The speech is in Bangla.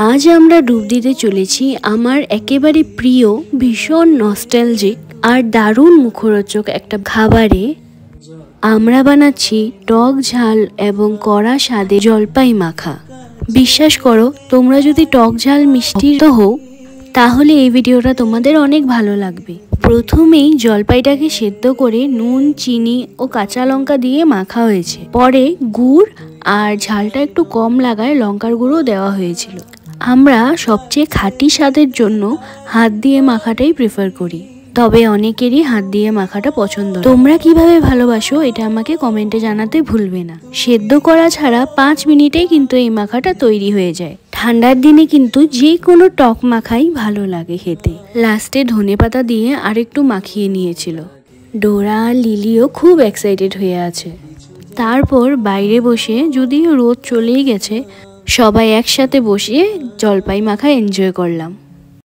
আজ আমরা ডুব দিতে চলেছি আমার একেবারে প্রিয়, ভীষণ নস্টালজিক আর দারুণ মুখরোচক একটা খাবারে। আমরা বানাচ্ছি টক ঝাল এবং কড়া স্বাদে জলপাই মাখা। বিশ্বাস করো, তোমরা যদি টক ঝাল মিষ্টি হও তাহলে এই ভিডিওটা তোমাদের অনেক ভালো লাগবে। প্রথমেই জলপাইটাকে সেদ্ধ করে নুন, চিনি ও কাঁচা লঙ্কা দিয়ে মাখা হয়েছে। পরে গুড় আর ঝালটা একটু কম লাগায় লঙ্কার গুঁড়ো দেওয়া হয়েছিল। আমরা সবচেয়ে খাঁটি স্বাদের জন্য হাত দিয়ে মাখাটাই প্রেফার করি, তবে অনেকেরই হাত দিয়ে মাখাটা পছন্দ। তোমরা কিভাবে ভালোবাসো এটা আমাকে কমেন্টে জানাতে ভুলবে না। সেদ্ধ করা ছাড়া 5 মিনিটেই কিন্তু এই মাখাটা তৈরি হয়ে যায়। ঠান্ডার দিনে কিন্তু যে কোনো টক মাখাই ভালো লাগে খেতে। লাস্টে ধনেপাতা দিয়ে আরেকটু মাখিয়ে নিয়েছিল। ডোরা আর লিলিও খুব এক্সাইটেড হয়ে আছে। তারপর বাইরে বসে, যদিও রোদ চলেই গেছে, সবাই একসাথে বসে জলপাই মাখা এনজয় করলাম।